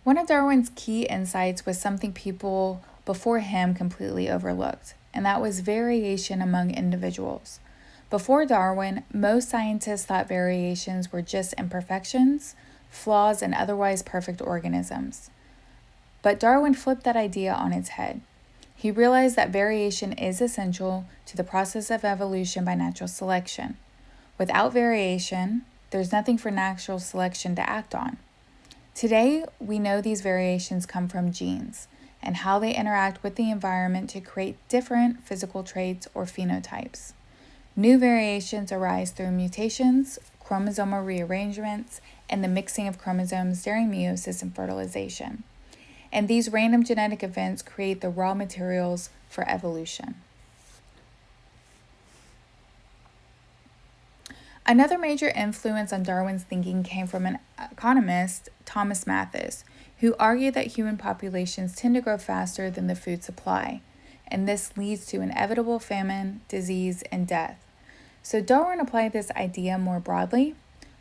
One of Darwin's key insights was something people before him completely overlooked, and that was variation among individuals. Before Darwin, most scientists thought variations were just imperfections, flaws in otherwise perfect organisms. But Darwin flipped that idea on its head. He realized that variation is essential to the process of evolution by natural selection. Without variation, there's nothing for natural selection to act on. Today, we know these variations come from genes and how they interact with the environment to create different physical traits or phenotypes. New variations arise through mutations, chromosomal rearrangements, and the mixing of chromosomes during meiosis and fertilization. And these random genetic events create the raw materials for evolution. Another major influence on Darwin's thinking came from an economist, Thomas Malthus, who argued that human populations tend to grow faster than the food supply, and this leads to inevitable famine, disease, and death. So Darwin applied this idea more broadly.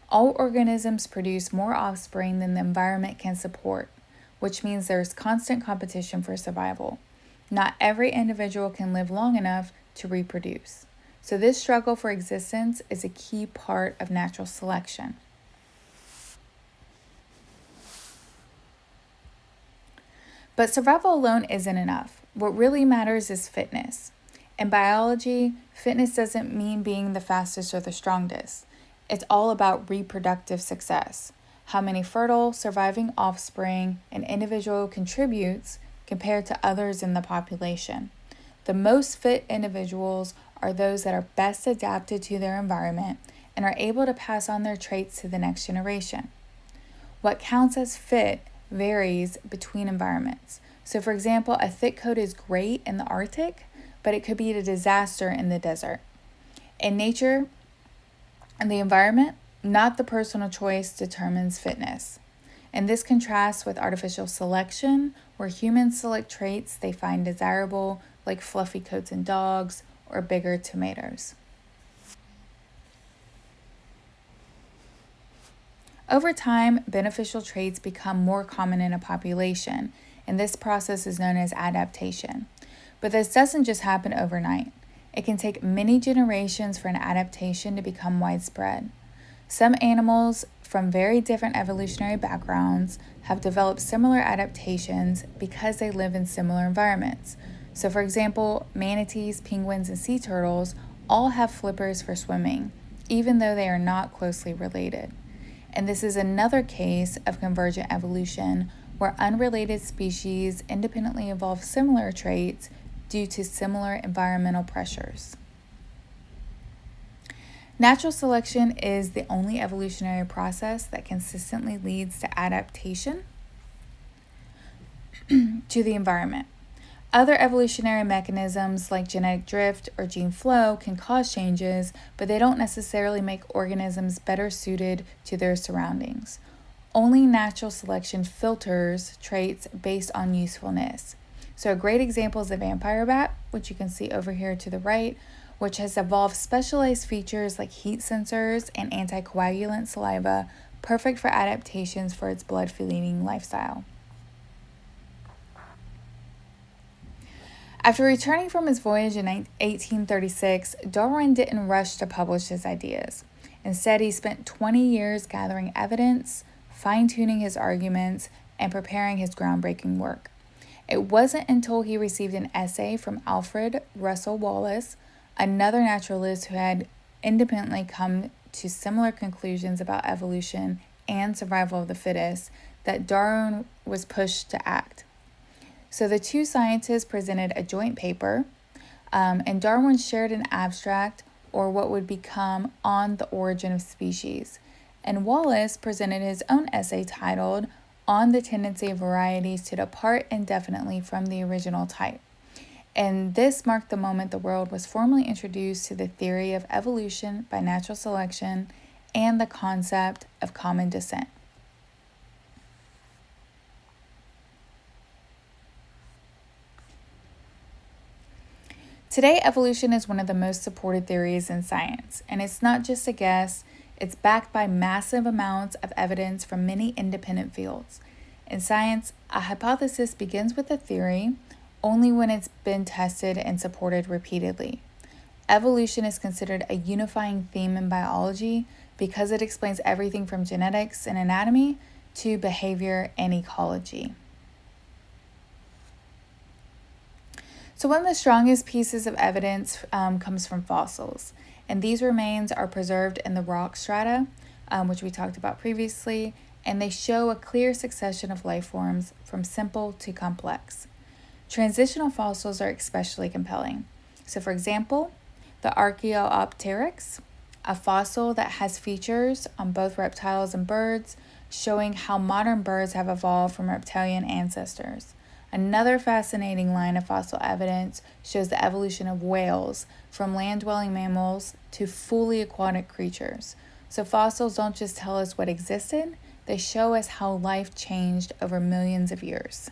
All organisms produce more offspring than the environment can support, which means there's constant competition for survival. Not every individual can live long enough to reproduce. So this struggle for existence is a key part of natural selection. But survival alone isn't enough. What really matters is fitness. In biology, fitness doesn't mean being the fastest or the strongest. It's all about reproductive success. How many fertile, surviving offspring an individual contributes compared to others in the population. The most fit individuals are those that are best adapted to their environment and are able to pass on their traits to the next generation. What counts as fit varies between environments. So for example, a thick coat is great in the Arctic, but it could be a disaster in the desert. In nature and the environment, not the personal choice determines fitness. And this contrasts with artificial selection, where humans select traits they find desirable, like fluffy coats in dogs or bigger tomatoes. Over time, beneficial traits become more common in a population, and this process is known as adaptation. But this doesn't just happen overnight. It can take many generations for an adaptation to become widespread. Some animals from very different evolutionary backgrounds have developed similar adaptations because they live in similar environments. So for example, manatees, penguins, and sea turtles all have flippers for swimming, even though they are not closely related. And this is another case of convergent evolution, where unrelated species independently evolve similar traits due to similar environmental pressures. Natural selection is the only evolutionary process that consistently leads to adaptation to the environment. Other evolutionary mechanisms like genetic drift or gene flow can cause changes, but they don't necessarily make organisms better suited to their surroundings. Only natural selection filters traits based on usefulness. So a great example is the vampire bat, which you can see over here to the right, which has evolved specialized features like heat sensors and anticoagulant saliva, perfect for adaptations for its blood-feeding lifestyle. After returning from his voyage in 1836, Darwin didn't rush to publish his ideas. Instead, he spent 20 years gathering evidence, fine-tuning his arguments, and preparing his groundbreaking work. It wasn't until he received an essay from Alfred Russel Wallace, another naturalist who had independently come to similar conclusions about evolution and survival of the fittest, that Darwin was pushed to act. So the two scientists presented a joint paper, and Darwin shared an abstract, or what would become On the Origin of Species. And Wallace presented his own essay titled On the Tendency of Varieties to Depart Indefinitely from the Original Type. And this marked the moment the world was formally introduced to the theory of evolution by natural selection and the concept of common descent. Today, evolution is one of the most supported theories in science, and it's not just a guess, it's backed by massive amounts of evidence from many independent fields. In science, a hypothesis begins with a theory only when it's been tested and supported repeatedly. Evolution is considered a unifying theme in biology because it explains everything from genetics and anatomy to behavior and ecology. So one of the strongest pieces of evidence comes from fossils, and these remains are preserved in the rock strata, which we talked about previously, and they show a clear succession of life forms from simple to complex. Transitional fossils are especially compelling. So for example, the Archaeopteryx, a fossil that has features on both reptiles and birds, showing how modern birds have evolved from reptilian ancestors. Another fascinating line of fossil evidence shows the evolution of whales from land-dwelling mammals to fully aquatic creatures. So fossils don't just tell us what existed, they show us how life changed over millions of years.